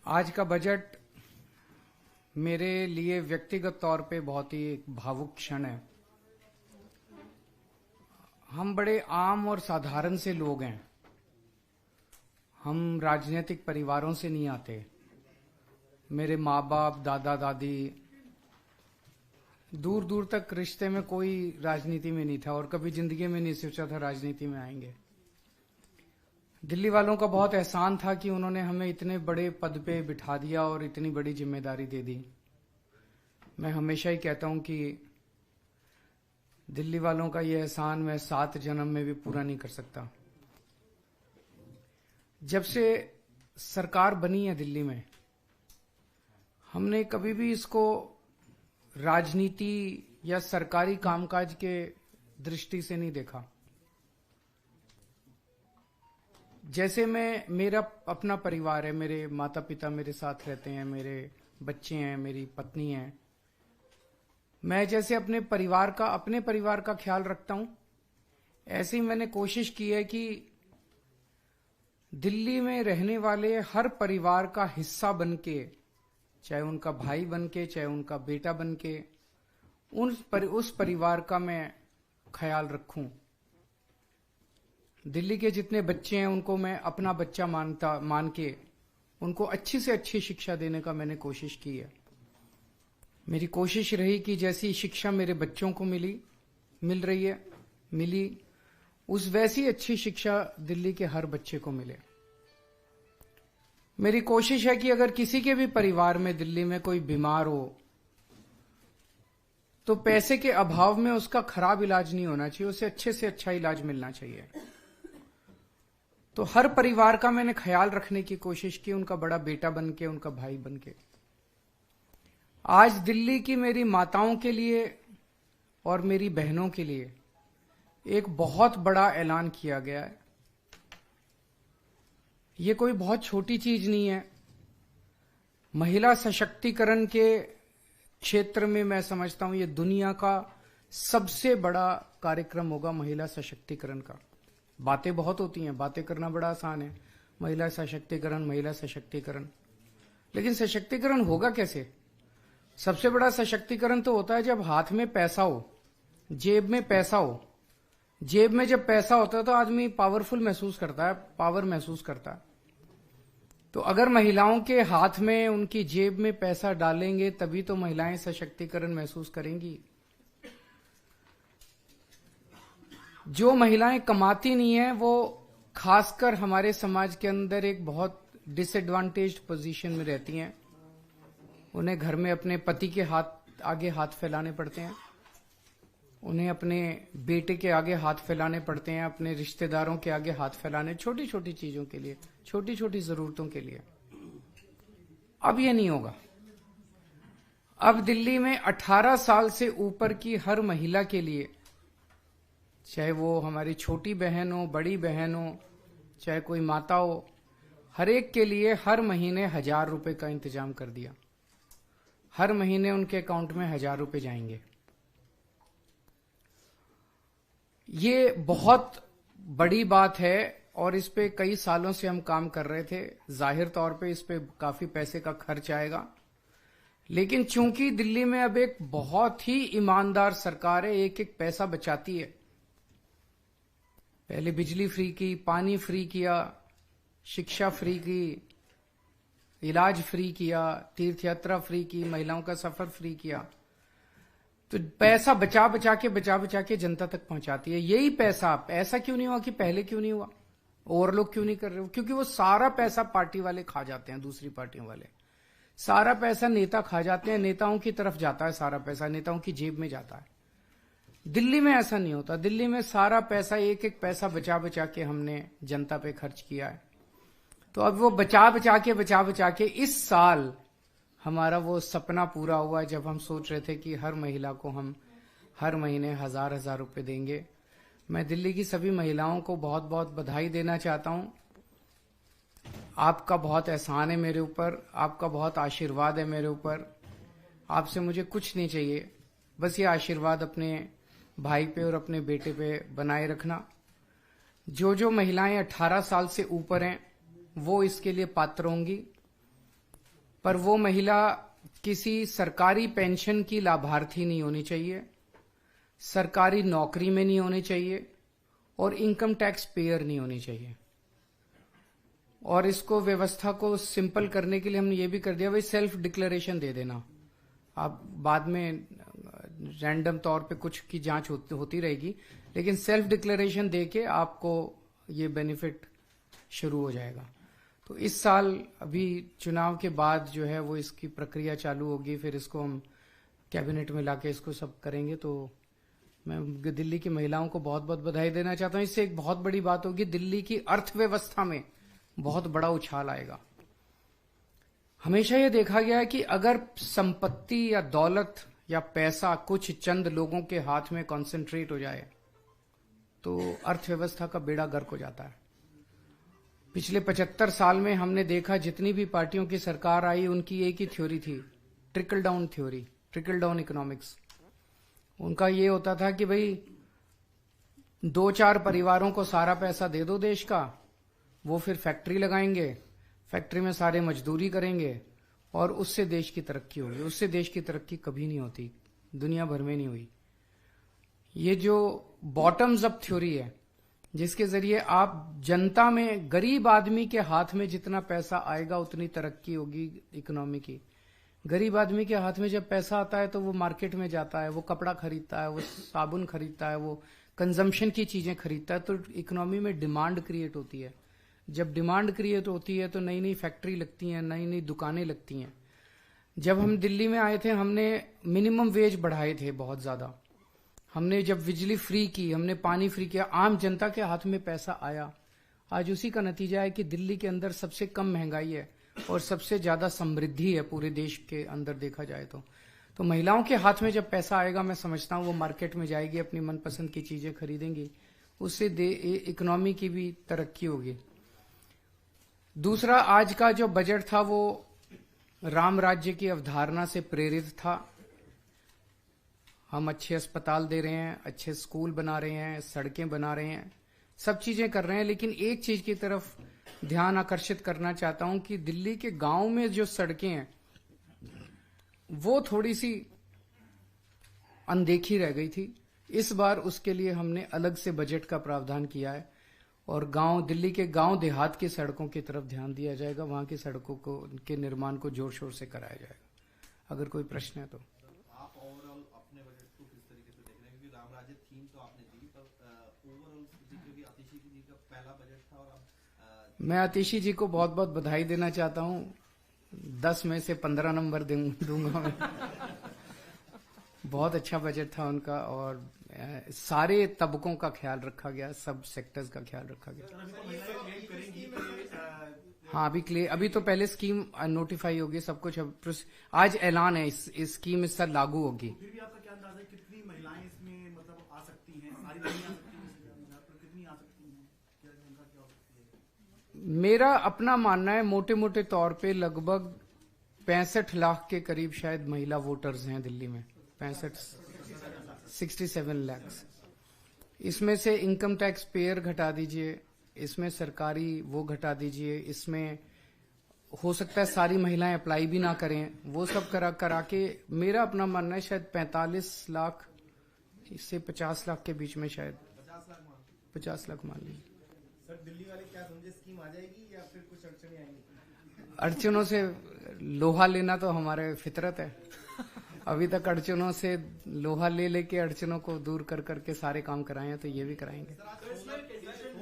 आज का बजट मेरे लिए व्यक्तिगत तौर पे बहुत ही एक भावुक क्षण है। हम बड़े आम और साधारण से लोग हैं। हम राजनीतिक परिवारों से नहीं आते। मेरे माँ बाप, दादा दादी, दूर दूर तक रिश्ते में कोई राजनीति में नहीं था और कभी जिंदगी में नहीं सोचा था राजनीति में आएंगे। दिल्ली वालों का बहुत एहसान था कि उन्होंने हमें इतने बड़े पद पे बिठा दिया और इतनी बड़ी जिम्मेदारी दे दी। मैं हमेशा ही कहता हूं कि दिल्ली वालों का ये एहसान मैं 7 जन्म में भी पूरा नहीं कर सकता। जब से सरकार बनी है दिल्ली में, हमने कभी भी इसको राजनीति या सरकारी कामकाज के दृष्टि से नहीं देखा। जैसे मेरा अपना परिवार है, मेरे माता पिता मेरे साथ रहते हैं, मेरे बच्चे हैं, मेरी पत्नी है। मैं जैसे अपने परिवार का ख्याल रखता हूं, ऐसे ही मैंने कोशिश की है कि दिल्ली में रहने वाले हर परिवार का हिस्सा बनके, चाहे उनका भाई बनके, चाहे उनका बेटा बनके, उस परिवार का मैं ख्याल रखूं। दिल्ली के जितने बच्चे हैं उनको मैं अपना बच्चा मान के उनको अच्छी से अच्छी शिक्षा देने का मैंने कोशिश की है। मेरी कोशिश रही कि जैसी शिक्षा मेरे बच्चों को मिली उस वैसी अच्छी शिक्षा दिल्ली के हर बच्चे को मिले। मेरी कोशिश है कि अगर किसी के भी परिवार में दिल्ली में कोई बीमार हो तो पैसे के अभाव में उसका खराब इलाज नहीं होना चाहिए, उसे अच्छे से अच्छा इलाज मिलना चाहिए। तो हर परिवार का मैंने ख्याल रखने की कोशिश की, उनका बड़ा बेटा बनके, उनका भाई बनके। आज दिल्ली की मेरी माताओं के लिए और मेरी बहनों के लिए एक बहुत बड़ा ऐलान किया गया है। ये कोई बहुत छोटी चीज नहीं है। महिला सशक्तिकरण के क्षेत्र में मैं समझता हूं ये दुनिया का सबसे बड़ा कार्यक्रम होगा महिला सशक्तिकरण का। बातें बहुत होती हैं, बातें करना बड़ा आसान है, महिला सशक्तिकरण, लेकिन सशक्तिकरण होगा कैसे? सबसे बड़ा सशक्तिकरण तो होता है जब हाथ में पैसा हो, जेब में पैसा हो। जेब में जब पैसा होता है तो आदमी पावरफुल महसूस करता है, पावर महसूस करता है। तो अगर महिलाओं के हाथ में, उनकी जेब में पैसा डालेंगे तभी तो महिलाएं सशक्तिकरण महसूस करेंगी। जो महिलाएं कमाती नहीं है वो खासकर हमारे समाज के अंदर एक बहुत डिसएडवांटेज्ड पोजीशन में रहती हैं। उन्हें घर में अपने पति के आगे हाथ फैलाने पड़ते हैं, उन्हें अपने बेटे के आगे हाथ फैलाने पड़ते हैं, अपने रिश्तेदारों के आगे हाथ फैलाने, छोटी छोटी चीजों के लिए, छोटी छोटी जरूरतों के लिए। अब ये नहीं होगा। अब दिल्ली में 18 साल से ऊपर की हर महिला के लिए, चाहे वो हमारी छोटी बहन हो, बड़ी बहन हो, चाहे कोई माता हो, हर एक के लिए हर महीने 1000 रुपए का इंतजाम कर दिया। हर महीने उनके अकाउंट में 1000 रुपए जाएंगे। ये बहुत बड़ी बात है और इस पे कई सालों से हम काम कर रहे थे। जाहिर तौर पे इस पे काफी पैसे का खर्च आएगा, लेकिन चूंकि दिल्ली में अब एक बहुत ही ईमानदार सरकार है, एक एक पैसा बचाती है। पहले बिजली फ्री की, पानी फ्री किया, शिक्षा फ्री की, इलाज फ्री किया, तीर्थ यात्रा फ्री की, महिलाओं का सफर फ्री किया। तो पैसा बचा बचा के जनता तक पहुंचाती है। यही पैसा, ऐसा क्यों नहीं हुआ कि पहले क्यों नहीं हुआ, और लोग क्यों नहीं कर रहे हो? क्योंकि वो सारा पैसा पार्टी वाले खा जाते हैं, दूसरी पार्टियों वाले सारा पैसा नेता खा जाते हैं, नेताओं की तरफ जाता है, सारा पैसा नेताओं की जेब में जाता है। दिल्ली में ऐसा नहीं होता। दिल्ली में सारा पैसा, एक एक पैसा बचा के हमने जनता पे खर्च किया है। तो अब वो बचा के इस साल हमारा वो सपना पूरा हुआ जब हम सोच रहे थे कि हर महिला को हम हर महीने 1000 रुपए देंगे। मैं दिल्ली की सभी महिलाओं को बहुत बहुत बधाई देना चाहता हूं। आपका बहुत एहसान है मेरे ऊपर, आपका बहुत आशीर्वाद है मेरे ऊपर। आपसे मुझे कुछ नहीं चाहिए, बस ये आशीर्वाद अपने भाई पे और अपने बेटे पे बनाए रखना। जो महिलाएं 18 साल से ऊपर हैं वो इसके लिए पात्र होंगी। पर वो महिला किसी सरकारी पेंशन की लाभार्थी नहीं होनी चाहिए, सरकारी नौकरी में नहीं होनी चाहिए और इनकम टैक्स पेयर नहीं होनी चाहिए। और इसको व्यवस्था को सिंपल करने के लिए हमने ये भी कर दिया, भाई सेल्फ डिक्लेरेशन दे देना। आप बाद में रैंडम तौर पे कुछ की जांच होती रहेगी, लेकिन सेल्फ डिक्लेरेशन देके आपको ये बेनिफिट शुरू हो जाएगा। तो इस साल अभी चुनाव के बाद जो है वो इसकी प्रक्रिया चालू होगी, फिर इसको हम कैबिनेट में लाके इसको सब करेंगे। तो मैं दिल्ली की महिलाओं को बहुत बहुत बधाई देना चाहता हूं। इससे एक बहुत बड़ी बात होगी, दिल्ली की अर्थव्यवस्था में बहुत बड़ा उछाल आएगा। हमेशा यह देखा गया है कि अगर संपत्ति या दौलत या पैसा कुछ चंद लोगों के हाथ में कॉन्सेंट्रेट हो जाए तो अर्थव्यवस्था का बेड़ा गर्क हो जाता है। पिछले 75 साल में हमने देखा जितनी भी पार्टियों की सरकार आई उनकी एक ही थ्योरी थी, trickle down theory, trickle down economics. उनका ये होता था कि भाई 2-4 परिवारों को सारा पैसा दे दो देश का, वो फिर फैक्ट्री लगाएंगे, फैक्ट्री में सारे मजदूरी करेंगे और उससे देश की तरक्की होगी। उससे देश की तरक्की कभी नहीं होती, दुनिया भर में नहीं हुई। ये जो बॉटम्स अप थ्योरी है, जिसके जरिए आप जनता में, गरीब आदमी के हाथ में जितना पैसा आएगा उतनी तरक्की होगी इकोनॉमी की। गरीब आदमी के हाथ में जब पैसा आता है तो वो मार्केट में जाता है, वो कपड़ा खरीदता है, वो साबुन खरीदता है, वो कंजम्पशन की चीजें खरीदता है, तो इकोनॉमी में डिमांड क्रिएट होती है। जब डिमांड क्रिएट होती है तो नई नई फैक्ट्री लगती हैं, नई नई दुकानें लगती हैं। जब हम दिल्ली में आए थे हमने मिनिमम वेज बढ़ाए थे बहुत ज्यादा। हमने जब बिजली फ्री की, हमने पानी फ्री किया, आम जनता के हाथ में पैसा आया। आज उसी का नतीजा है कि दिल्ली के अंदर सबसे कम महंगाई है और सबसे ज्यादा समृद्धि है पूरे देश के अंदर देखा जाए तो महिलाओं के हाथ में जब पैसा आएगा, मैं समझता हूं वो मार्केट में जाएगी, अपनी मनपसंद की चीजें खरीदेंगी, उससे इकोनॉमी की भी तरक्की होगी। दूसरा, आज का जो बजट था वो राम राज्य की अवधारणा से प्रेरित था। हम अच्छे अस्पताल दे रहे हैं, अच्छे स्कूल बना रहे हैं, सड़कें बना रहे हैं, सब चीजें कर रहे हैं, लेकिन एक चीज की तरफ ध्यान आकर्षित करना चाहता हूं कि दिल्ली के गांव में जो सड़कें हैं वो थोड़ी सी अनदेखी रह गई थी। इस बार उसके लिए हमने अलग से बजट का प्रावधान किया है और दिल्ली के गांव देहात की सड़कों की तरफ ध्यान दिया जाएगा, वहां की सड़कों को, के निर्माण को जोर शोर से कराया जाएगा। अगर कोई प्रश्न है तो। आप ओवरऑल अपने बजट को किस तरीके से देख रहे हैं, क्योंकि राम राज्य थीम तो आपने दी, पर ओवरऑल क्योंकि आतिशी जी का पहला बजट था और मैं आतिशी जी को बहुत बहुत बधाई देना चाहता हूं। 10 में से 15 नंबर दूंगा मैं। बहुत अच्छा बजट था उनका और सारे तबकों का ख्याल रखा गया, सब सेक्टर्स का ख्याल रखा गया। हाँ, अभी तो पहले स्कीम नोटिफाई होगी, सब कुछ आज ऐलान है, इस स्कीम इस साल लागू होगी। फिर भी आपका क्या अंदाजा है, कितनी महिलाएं इसमें मतलब आ सकती हैं? सारी नहीं आ सकती हैं, कितनी आ सकती हैं, क्या उनका क्या हो सकती है? मेरा अपना मानना है मोटे मोटे तौर पे लगभग 65 लाख के करीब शायद महिला वोटर्स हैं दिल्ली में। 67 लाख। इसमें से इनकम टैक्स पेयर घटा दीजिए, इसमें सरकारी वो घटा दीजिए, इसमें हो सकता है सारी महिलाएं अप्लाई भी ना करें, वो सब करा के मेरा अपना मानना है शायद 45 लाख से 50 लाख के बीच में, शायद 50 लाख मान लीजिए। सर, दिल्ली वाले क्या समझे, स्कीम आ जाएगी या फिर कुछ अड़चने आएंगी? अड़चनों से लोहा लेना तो हमारे फितरत है। अभी तक अड़चनों से लोहा लेके अड़चनों को दूर कर करके सारे काम कराए हैं, तो ये भी कराएंगे।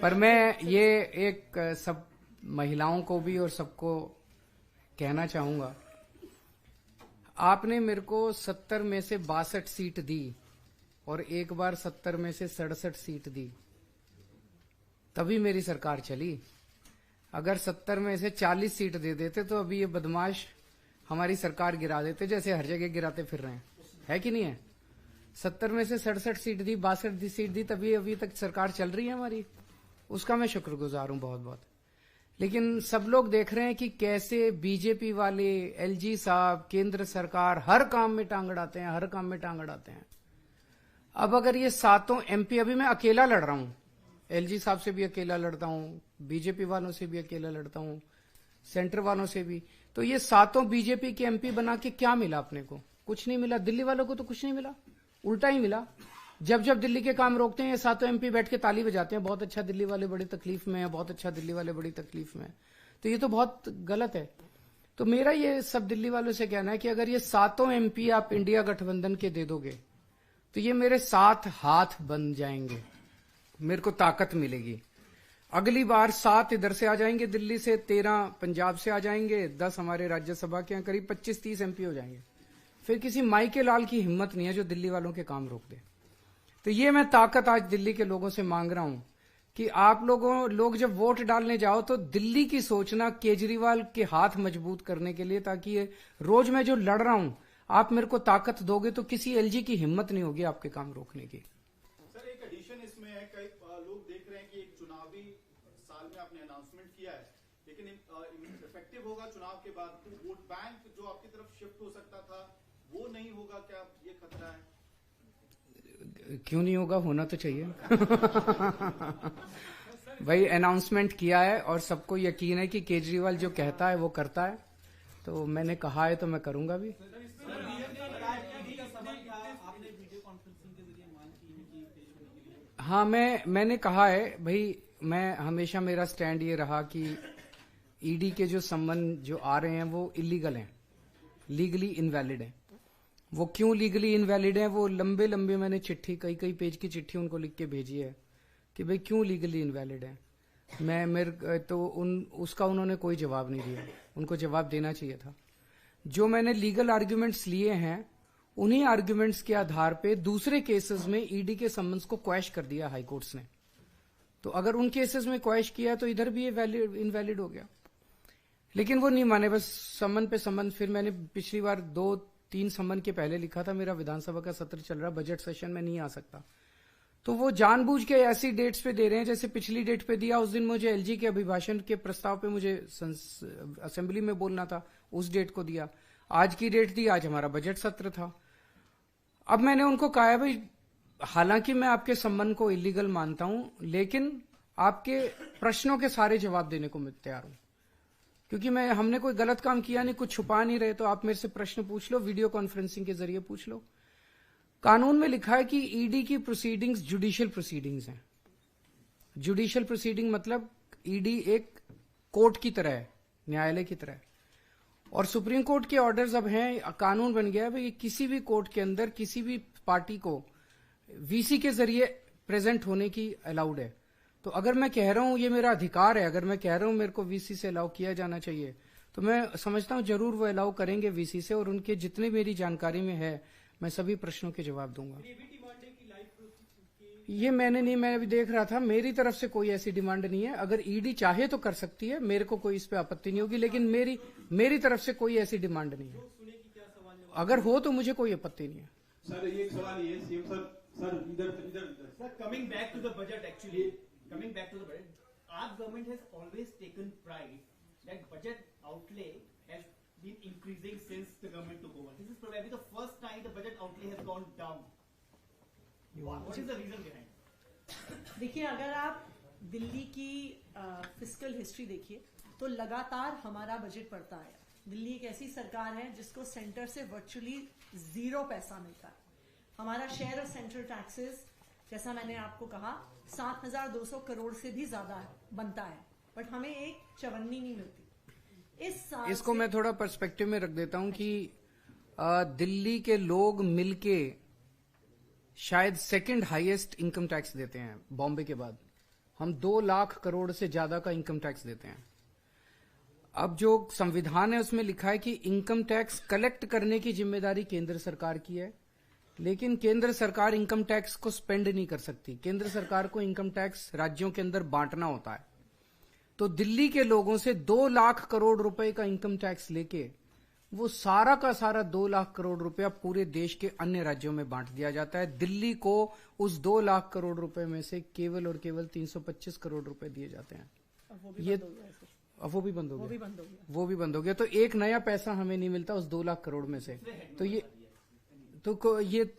पर मैं ये एक सब महिलाओं को भी और सबको कहना चाहूंगा, आपने मेरे को 70 में से 62 सीट दी और एक बार 70 में से 67 सीट दी, तभी मेरी सरकार चली। अगर 70 में से 40 सीट दे देते तो अभी ये बदमाश हमारी सरकार गिरा देते, जैसे हर जगह गिराते फिर रहे हैं, है कि नहीं है? 70 में से 67 सीट दी, 62 सीट दी, तभी अभी तक सरकार चल रही है हमारी। उसका मैं शुक्रगुजार हूं बहुत बहुत। लेकिन सब लोग देख रहे हैं कि कैसे बीजेपी वाले, एलजी साहब, केंद्र सरकार हर काम में टांग अड़ाते हैं, हर काम में टांग अड़ाते हैं। अब अगर ये 7 एमपी, अभी मैं अकेला लड़ रहा हूं, एलजी साहब से भी अकेला लड़ता हूं, बीजेपी वालों से भी अकेला लड़ता हूं, सेंटर वालों से भी, तो ये 7 बीजेपी के एमपी बना के क्या मिला अपने को? कुछ नहीं मिला। दिल्ली वालों को तो कुछ नहीं मिला, उल्टा ही मिला। जब जब दिल्ली के काम रोकते हैं ये 7 एमपी बैठ के ताली बजाते हैं, बहुत अच्छा दिल्ली वाले बड़ी तकलीफ में है, बहुत अच्छा दिल्ली वाले बड़ी तकलीफ में है। तो ये तो बहुत गलत है। तो मेरा ये सब दिल्ली वालों से कहना है कि अगर ये 7 एमपी आप इंडिया गठबंधन के दे दोगे तो ये मेरे 7 हाथ बन जाएंगे, मेरे को ताकत मिलेगी। अगली बार 7 इधर से आ जाएंगे दिल्ली से, 13 पंजाब से आ जाएंगे, 10 हमारे राज्यसभा के हैं, करीब 25-30 एमपी हो जाएंगे। फिर किसी माई के लाल की हिम्मत नहीं है जो दिल्ली वालों के काम रोक दे। तो ये मैं ताकत आज दिल्ली के लोगों से मांग रहा हूं कि आप लोग जब वोट डालने जाओ तो दिल्ली की सोचना केजरीवाल के हाथ मजबूत करने के लिए, ताकि ये रोज मैं जो लड़ रहा हूं आप मेरे को ताकत दोगे तो किसी एलजी की हिम्मत नहीं होगी आपके काम रोकने की। सर एक एडिशन इसमें है, कई लोग देख रहे हैं कि एक चुनावी साल में आपने अनाउंसमेंट किया है, लेकिन इफेक्टिव होगा चुनाव के बाद, तो वोट बैंक जो आपकी तरफ शिफ्ट हो सकता था वो नहीं होगा, क्या ये खतरा है? क्यों नहीं होगा, होना तो चाहिए। भाई अनाउंसमेंट किया है और सबको यकीन है कि केजरीवाल जो कहता है वो करता है, तो मैंने कहा है तो मैं करूंगा भी। हाँ, मैंने कहा है भाई, मैं हमेशा मेरा स्टैंड ये रहा कि ईडी के जो सम्मन जो आ रहे हैं वो इलीगल हैं, लीगली इनवैलिड हैं। वो क्यों लीगली इनवैलिड हैं, वो लंबे लंबे मैंने चिट्ठी, कई पेज की चिट्ठी उनको लिख के भेजी है कि भाई क्यों लीगली इनवैलिड है। मेरे तो उसका उन्होंने कोई जवाब नहीं दिया, उनको जवाब देना चाहिए था। जो मैंने लीगल आर्ग्यूमेंट्स लिए हैं उन्हीं आर्ग्यूमेंट्स के आधार पे दूसरे केसेस में ईडी के सम्मन्स को क्वैश कर दिया हाई कोर्ट्स ने। तो अगर उन केसेस में क्वैश किया तो इधर भी ये इनवैलिड हो गया, लेकिन वो नहीं माने, बस सम्मन पे सम्मन। फिर मैंने पिछली बार 2-3 सम्मन के पहले लिखा था मेरा विधानसभा का सत्र चल रहा, बजट सेशन में नहीं आ सकता, तो वो जानबूझ के ऐसी डेट्स पे दे रहे हैं। जैसे पिछली डेट पे दिया, उस दिन मुझे एलजी के अभिभाषण के प्रस्ताव पे मुझे असेंबली में बोलना था, उस डेट को दिया। आज की डेट दी, आज हमारा बजट सत्र था। अब मैंने उनको कहा है भाई, हालांकि मैं आपके सम्मन को इलीगल मानता हूं, लेकिन आपके प्रश्नों के सारे जवाब देने को मैं तैयार हूं, क्योंकि हमने कोई गलत काम किया नहीं, कुछ छुपा नहीं रहे। तो आप मेरे से प्रश्न पूछ लो, वीडियो कॉन्फ्रेंसिंग के जरिए पूछ लो। कानून में लिखा है कि ईडी की प्रोसीडिंग्स जुडिशियल प्रोसीडिंग्स हैं। जुडिशियल प्रोसीडिंग मतलब ईडी एक कोर्ट की तरह है, न्यायालय की तरह है। और सुप्रीम कोर्ट के ऑर्डर्स अब हैं, कानून बन गया है भाई, किसी भी कोर्ट के अंदर किसी भी पार्टी को वीसी के जरिए प्रेजेंट होने की अलाउड है। तो अगर मैं कह रहा हूं ये मेरा अधिकार है, अगर मैं कह रहा हूं मेरे को वीसी से अलाउ किया जाना चाहिए, तो मैं समझता हूं जरूर वो अलाउ करेंगे वीसी से, और उनके जितने मेरी जानकारी में है मैं सभी प्रश्नों के जवाब दूंगा। ये मैं अभी देख रहा था, मेरी तरफ से कोई ऐसी डिमांड नहीं है। अगर ईडी चाहे तो कर सकती है, मेरे को कोई इस पे आपत्ति नहीं होगी, लेकिन मेरी तरफ से कोई ऐसी डिमांड नहीं है। अगर हो तो मुझे कोई आपत्ति नहीं है। सर ये एक सवाल ये सीएम सर इधर coming back to the budget, actually coming back to the budget, our government has always taken pride that budget outlay has been increasing since the government took over. This is probably the first time the budget outlay has gone down. What is the reason behind? देखिए, अगर आप दिल्ली की fiscal history देखिए तो लगातार हमारा budget बढ़ता है। दिल्ली एक ऐसी सरकार है जिसको सेंटर से वर्चुअली 0 पैसा मिलता है। हमारा शेयर ऑफ सेंट्रल टैक्सेस, जैसा मैंने आपको कहा, 7,200 करोड़ से भी ज्यादा बनता है, बट हमें एक चवन्नी नहीं मिलती। इस साल इसको मैं थोड़ा पर्सपेक्टिव में रख देता हूं कि दिल्ली के लोग मिलके शायद सेकंड हाईएस्ट इनकम टैक्स देते हैं बॉम्बे के बाद। हम 2 लाख करोड़ से ज्यादा का इनकम टैक्स देते हैं। अब जो संविधान है उसमें लिखा है कि इनकम टैक्स कलेक्ट करने की जिम्मेदारी केंद्र सरकार की है, लेकिन केंद्र सरकार इनकम टैक्स को स्पेंड नहीं कर सकती। केंद्र सरकार को इनकम टैक्स राज्यों के अंदर बांटना होता है। तो दिल्ली के लोगों से 2 लाख करोड़ रुपए का इनकम टैक्स लेके वो सारा का सारा 2 लाख करोड़ रुपया पूरे देश के अन्य राज्यों में बांट दिया जाता है। दिल्ली को उस 2 लाख करोड़ रुपए में से केवल और केवल 325 करोड़ रुपए दिए जाते हैं। ये अब वो भी बंद हो गया। तो एक नया पैसा हमें नहीं मिलता उस 2 लाख करोड़ में से। तो ये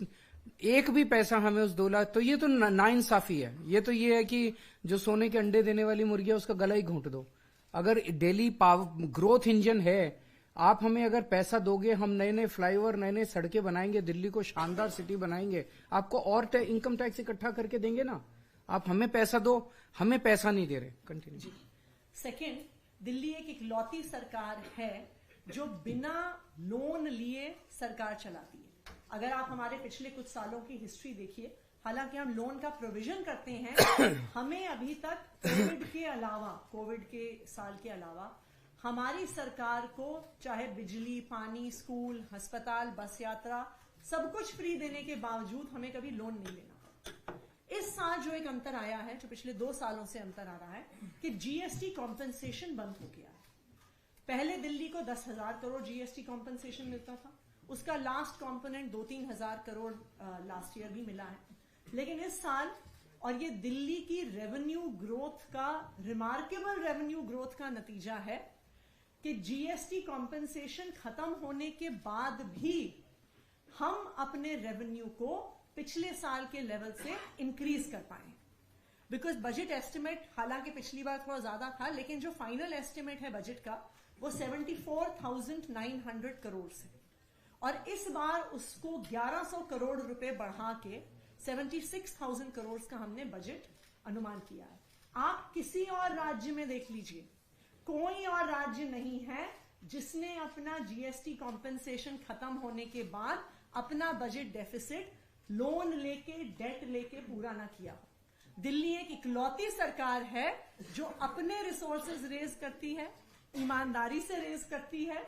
एक भी पैसा हमें उस 2 लाख, तो ये तो नाइंसाफी है। ये तो ये है कि जो सोने के अंडे देने वाली मुर्गी है उसका गला ही घोंट दो। अगर डेली ग्रोथ इंजन है, आप हमें अगर पैसा दोगे, हम नए नए फ्लाईओवर, नए नए सड़कें बनाएंगे, दिल्ली को शानदार सिटी बनाएंगे, आपको और इनकम टैक्स इकट्ठा करके देंगे ना। आप हमें पैसा दो, हमें पैसा नहीं दे रहे। कंटिन्यू। सेकेंड, दिल्ली एक इकलौती सरकार है जो बिना लोन लिए सरकार चलाती है। अगर आप हमारे पिछले कुछ सालों की हिस्ट्री देखिए, हालांकि हम लोन का प्रोविजन करते हैं, हमें अभी तक कोविड के साल के अलावा हमारी सरकार को चाहे बिजली, पानी, स्कूल, अस्पताल, बस यात्रा सब कुछ फ्री देने के बावजूद हमें कभी लोन नहीं लेना पड़ा। इस साल जो एक अंतर आया है, जो पिछले 2 सालों से अंतर आ रहा है कि जीएसटी कॉम्पेंसेशन बंद हो गया है। पहले दिल्ली को 10,000 करोड़ जीएसटी कॉम्पेंसेशन मिलता था, उसका लास्ट कॉम्पोनेंट 2-3 हजार करोड़ लास्ट ईयर भी मिला है। लेकिन इस साल, और ये दिल्ली की रेवेन्यू ग्रोथ का, रिमार्केबल रेवेन्यू ग्रोथ का नतीजा है कि जीएसटी कॉम्पेंसेशन खत्म होने के बाद भी हम अपने रेवेन्यू को पिछले साल के लेवल से इंक्रीज कर पाए। बिकॉज बजट एस्टिमेट, हालांकि पिछली बार थोड़ा ज्यादा था, लेकिन जो फाइनल एस्टिमेट है बजट का वो 74,900 करोड़ से, और इस बार उसको 1100 करोड़ रुपए बढ़ा के 76,000 करोड़ का हमने बजट अनुमान किया है। आप किसी और राज्य में देख लीजिए, कोई और राज्य नहीं है जिसने अपना जीएसटी कॉम्पेंसेशन खत्म होने के बाद अपना बजट डेफिसिट लोन लेके, डेट लेके पूरा ना किया हो। दिल्ली एक इकलौती सरकार है जो अपने रिसोर्सेज रेज करती है, ईमानदारी से रेज करती है,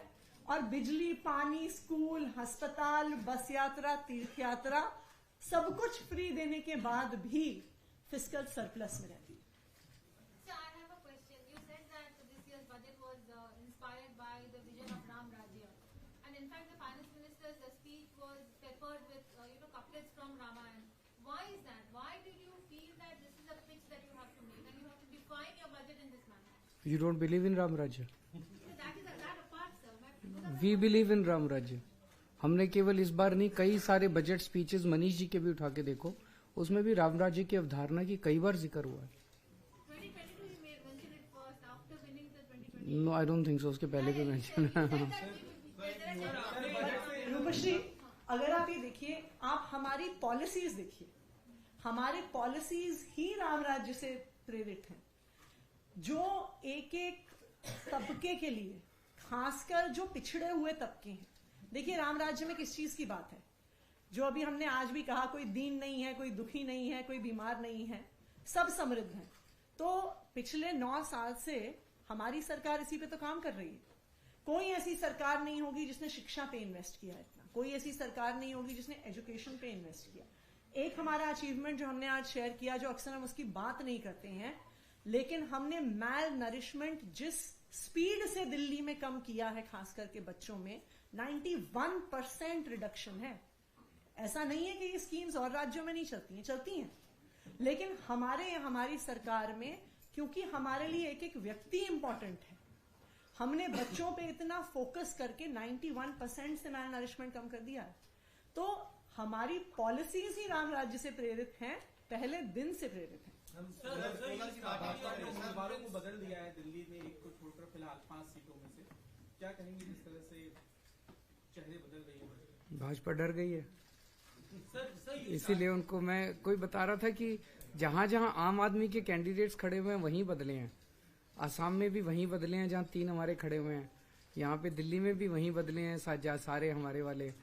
और बिजली, पानी, स्कूल, अस्पताल, बस यात्रा, तीर्थ यात्रा सब कुछ फ्री देने के बाद भी फिस्कल सरप्लस में रहती है। So I have a question. You said that this year's budget was inspired by the vision of Ram Rajya, and in fact the finance minister's speech was peppered with couplets from Ramayana. Why is that? Why did you feel that this is a pitch that you have to make and you have to define your budget in this manner? You don't believe in Ram Rajya? That is that apart, sir. We believe in Ram Rajya. हमने केवल इस बार नहीं, कई सारे budget speeches Manish ji के भी उठा के देखो, उसमें भी राम राज्य की अवधारणा की कई बार जिक्र हुआ है। 2022 you mentioned it first after winning the 2020. No, I don't think so, उसके पहले भी मेंशन। रूपश्री, अगर आप ये देखिए, आप हमारी पॉलिसीज देखिए, हमारे पॉलिसीज ही राम राज्य से प्रेरित हैं, जो एक एक तबके के लिए, खासकर जो पिछड़े हुए तबके हैं। देखिए राम राज्य में किस चीज की बात है, जो अभी हमने आज भी कहा, कोई दीन नहीं है, कोई दुखी नहीं है, कोई बीमार नहीं है, सब समृद्ध हैं। तो पिछले 9 साल से हमारी सरकार इसी पे तो काम कर रही है। कोई ऐसी सरकार नहीं होगी जिसने शिक्षा पे इन्वेस्ट किया इतना, कोई ऐसी सरकार नहीं होगी जिसने एजुकेशन पे इन्वेस्ट किया। एक हमारा अचीवमेंट जो हमने आज शेयर किया, जो अक्सर हम उसकी बात नहीं करते हैं, लेकिन हमने मैल नरिशमेंट जिस स्पीड से दिल्ली में कम किया है, खास करके बच्चों में 91% रिडक्शन है। ऐसा नहीं है कि ये स्कीम्स और राज्यों में नहीं चलती हैं, चलती हैं, लेकिन हमारी सरकार में, क्योंकि हमारे लिए एक एक व्यक्ति इंपॉर्टेंट है, हमने बच्चों पे इतना फोकस करके 91% से मैल नरिशमेंट कम कर दिया है। तो हमारी पॉलिसीज ही राम राज्य से प्रेरित हैं, पहले दिन से प्रेरित हैं। उम्मीदवारों को बदल दिया है दिल्ली में, एक को छोड़कर फिलहाल 5 सीटों में से, क्या कहेंगे जिस तरह से चेहरे बदल रही है? भाजपा डर गई है, इसीलिए उनको, मैं कोई बता रहा था कि जहां जहां आम आदमी के कैंडिडेट्स खड़े हुए हैं वहीं बदले हैं, आसाम में भी वहीं बदले हैं जहां 3 हमारे खड़े हुए हैं, यहाँ पे दिल्ली में भी वहीं बदले हैं, सारे हमारे वाले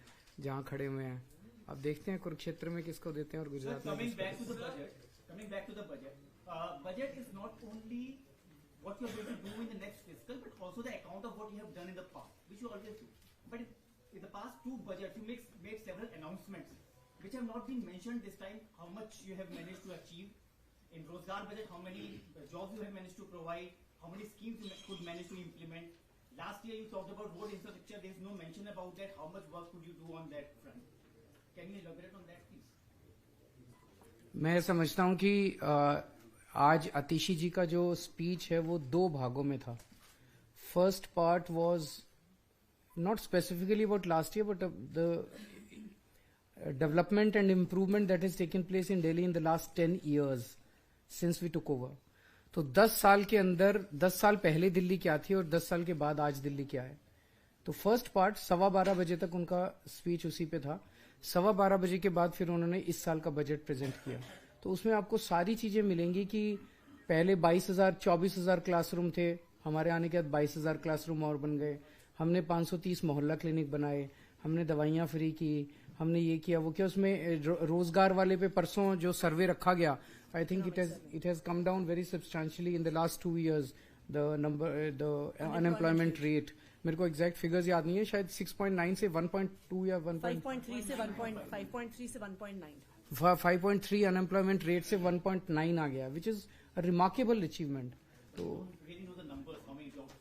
जहां खड़े हुए हैं। अब देखते हैं कुरुक्षेत्र में किसको देते हैं और गुजरात में। Coming back to the budget, budget is not only what you are going to do in the next fiscal, but also the account of what you have done in the past, which you always do. But in the past 2 budgets, you made several announcements, which have not been mentioned this time. How much you have managed to achieve in Rozgar budget? How many jobs you have managed to provide? How many schemes you could manage to implement? Last year you talked about road infrastructure. There is no mention about that. How much work could you do on that front? Can you elaborate on that, please? मैं समझता हूं कि आज आतिशी जी का जो speech है वो 2 भागों में था। First part was not specifically about last year, but the development and improvement that is taken place in Delhi in the last 10 years since we took over. तो 10 साल के अंदर, 10 साल पहले दिल्ली क्या थी और 10 साल के बाद आज दिल्ली क्या है। तो फर्स्ट पार्ट 12:15 बजे तक उनका स्पीच उसी पे था। 12:15 बजे के बाद फिर उन्होंने इस साल का बजट प्रेजेंट किया। तो उसमें आपको सारी चीजें मिलेंगी कि पहले 24,000 क्लासरूम थे, हमारे आने के बाद 22,000 क्लासरूम और बन गए। हमने 530 मोहल्ला क्लिनिक बनाए, हमने दवाइयां फ्री की, हमने ये किया वो किया। उसमें रोजगार वाले पे परसों जो सर्वे रखा गया, I think it has come down very substantially in the last 2 years the unemployment rate. मेरे को एग्जैक्ट फिगर्स याद नहीं है, शायद 6.9 से 1.2 या 5.3 से 1.9 5.3 अनएम्प्लॉयमेंट रेट से 1.9 आ गया, which is a remarkable achievement. तो Really know the numbers, how many jobs?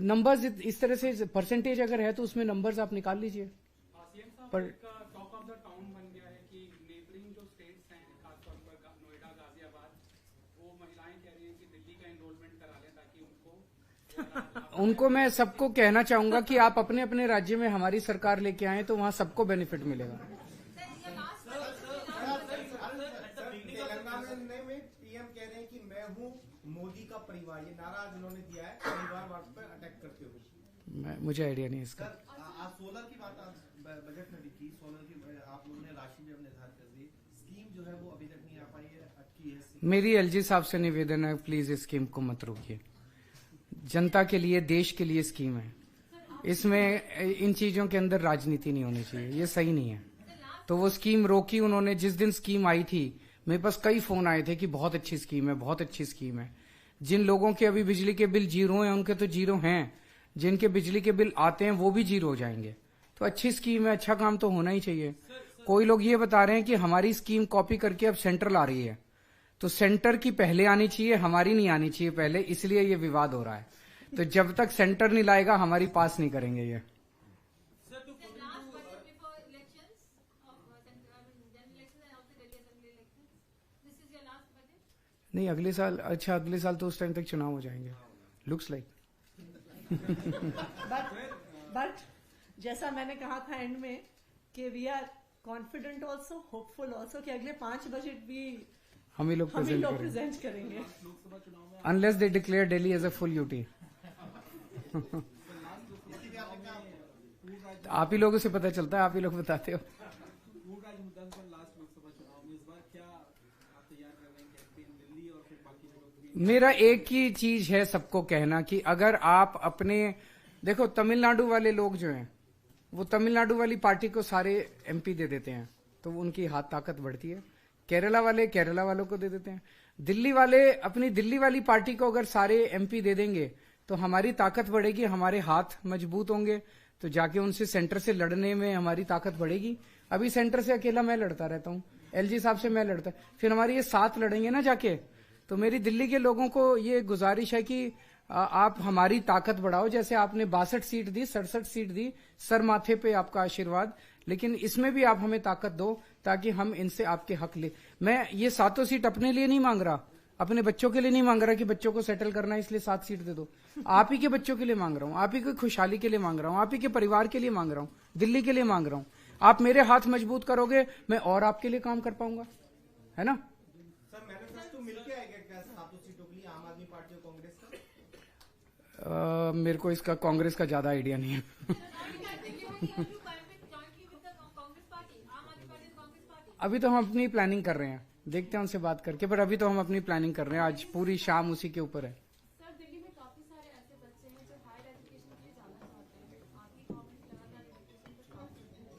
Numbers इस तरह से परसेंटेज अगर है तो उसमें नंबर्स आप निकाल लीजिए। सीएम साहब पर- एक टॉक ऑफ द टाउन बन गया है कि नेबरिंग जो स्टेट्स हैं, खासतौर पर नोएडा, गाजियाबाद, वो महिलाएं कह रही हैं कि दिल्ली का एनरोलमेंट करा लें ताकि उनको मैं सबको कहना चाहूंगा कि आप अपने अपने राज्य में हमारी सरकार लेके आए तो वहां सबको बेनिफिट मिलेगा। तेलंगाना में पीएम कह रहे हैं कि मैं हूं मोदी का परिवार, ये नारा आज उन्होंने दिया है परिवारवाद पर अटैक करते हुए। मुझे आइडिया नहीं इसका। सर आज सोलर की बात आज बजट में भी की, सोलर की आप लोगों ने राशि भी अब निर्धारित कर दी, स्कीम जो है वो अभी तक नहीं आ पाई है, अटकी है। मेरी एलजी साहब से निवेदन है, प्लीज इस स्कीम को मत रोकिए। जनता के लिए, देश के लिए स्कीम है, इसमें इन चीजों के अंदर राजनीति नहीं होनी चाहिए, ये सही नहीं है। तो वो स्कीम रोकी उन्होंने। जिस दिन स्कीम आई थी मेरे पास कई फोन आए थे कि बहुत अच्छी स्कीम है, बहुत अच्छी स्कीम है। जिन लोगों के अभी बिजली के बिल जीरो हैं उनके तो जीरो हैं, जिनके बिजली के बिल आते हैं वो भी जीरो हो जाएंगे। तो अच्छी स्कीम है, अच्छा काम तो होना ही चाहिए। कोई लोग ये बता रहे हैं कि हमारी स्कीम कॉपी करके अब सेंट्रल आ रही है, तो सेंटर की पहले आनी चाहिए, हमारी नहीं आनी चाहिए पहले, इसलिए ये विवाद हो रहा है। तो जब तक सेंटर नहीं लाएगा हमारी पास नहीं करेंगे ये। नहीं अगले साल, अच्छा अगले साल तो उस टाइम तक चुनाव हो जाएंगे, लुक्स लाइक। बट जैसा मैंने कहा था एंड में कि we are confident also, hopeful also कि अगले 5 बजट भी हम ही लोग प्रेजेंट करेंगे। Unless they declare Delhi as a full UT. आप ही लोगों से पता चलता है, आप ही लोग बताते हो। पूर्ण राज्य मुद्दा पर लास्ट लोकसभा चुनाव में इस बार क्या आप तैयार कर रहे हैं कैंपेन दिल्ली और फिर बाकी जगहों भी? मेरा एक ही चीज है सबको कहना कि अगर आप अपने, देखो तमिलनाडु वाले लोग जो हैं वो तमिलनाडु वाली पार्टी को सारे एमपी दे देते हैं तो उनकी हाथ ताकत बढ़ती है। केरला वाले केरला वालों को दे देते हैं। दिल्ली वाले अपनी दिल्ली वाली पार्टी को अगर सारे एमपी दे देंगे तो हमारी ताकत बढ़ेगी, हमारे हाथ मजबूत होंगे, तो जाके उनसे सेंटर से लड़ने में हमारी ताकत बढ़ेगी। अभी सेंटर से अकेला मैं लड़ता रहता हूँ, एलजी साहब से मैं लड़ता, फिर हमारी ये साथ लड़ेंगे ना जाके। तो मेरी दिल्ली के लोगों को ये गुजारिश है कि आप हमारी ताकत बढ़ाओ। जैसे आपने 62 सीट दी, 67 सीट दी, सर माथे पे आपका आशीर्वाद, लेकिन इसमें भी आप हमें ताकत दो ताकि हम इनसे आपके हक ले। मैं ये 7 सीट अपने लिए नहीं मांग रहा, अपने बच्चों के लिए नहीं मांग रहा कि बच्चों को सेटल करना है इसलिए 7 सीट दे दो। आप ही के बच्चों के लिए मांग रहा हूँ, आप ही की खुशहाली के लिए मांग रहा हूँ, आप ही के परिवार के लिए मांग रहा हूँ, दिल्ली के लिए मांग रहा हूँ। आप मेरे हाथ मजबूत करोगे मैं और आपके लिए काम कर पाऊंगा, है ना। सर मैनिफेस्टो मिलके आएगा क्या 7 सीटों के लिए आम आदमी पार्टी और कांग्रेस का? मेरे को इसका कांग्रेस का ज्यादा आइडिया नहीं है। अभी तो हम अपनी प्लानिंग कर रहे हैं, देखते हैं उनसे बात करके, पर अभी तो हम अपनी प्लानिंग कर रहे हैं। आज पूरी शाम उसी के ऊपर है। सर दिल्ली में काफी सारे ऐसे बच्चे हैं जो हायर एजुकेशन के लिए जाना चाहते हैं, आपकी गवर्नमेंट लगातार एजुकेशन पर काम कर रही है,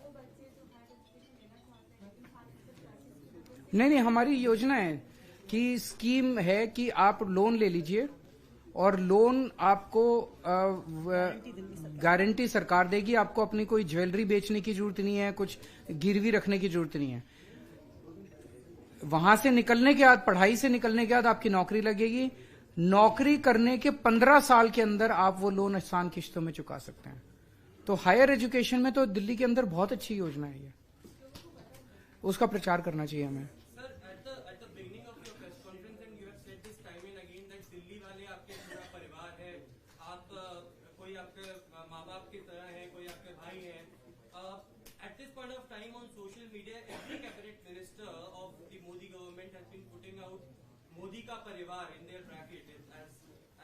वो बच्चे जो हायर एजुकेशन लेना चाहते हैं इन खास क्लासेस नहीं, हमारी योजना है कि स्कीम है कि आप लोन ले लीजिए और लोन आपको गारंटी सरकार देगी। आपको अपनी कोई ज्वेलरी बेचने की जरूरत नहीं है, कुछ गिरवी रखने की जरूरत नहीं है। वहां से निकलने के बाद, पढ़ाई से निकलने के बाद आपकी नौकरी लगेगी। नौकरी करने के 15 साल के अंदर आप वो लोन आसान किश्तों में चुका सकते हैं। तो हायर एजुकेशन में तो दिल्ली के अंदर बहुत अच्छी योजना है ये, उसका प्रचार करना चाहिए हमें। Modi ka parivar in their bracket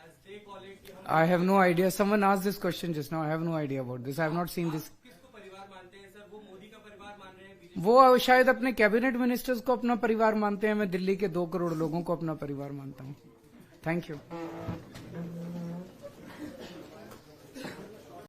as they call it कि हम I have no idea. Someone asked this question just now. I have no idea about this. I have not seen this. किसको परिवार मानते हैं sir? वो मोदी का परिवार मान रहे हैं, बीजेपी वो शायद अपने कैबिनेट मिनिस्टर्स को अपना परिवार मानते हैं. मैं दिल्ली के 2 करोड़ लोगों को अपना परिवार मानता हूँ. Thank you.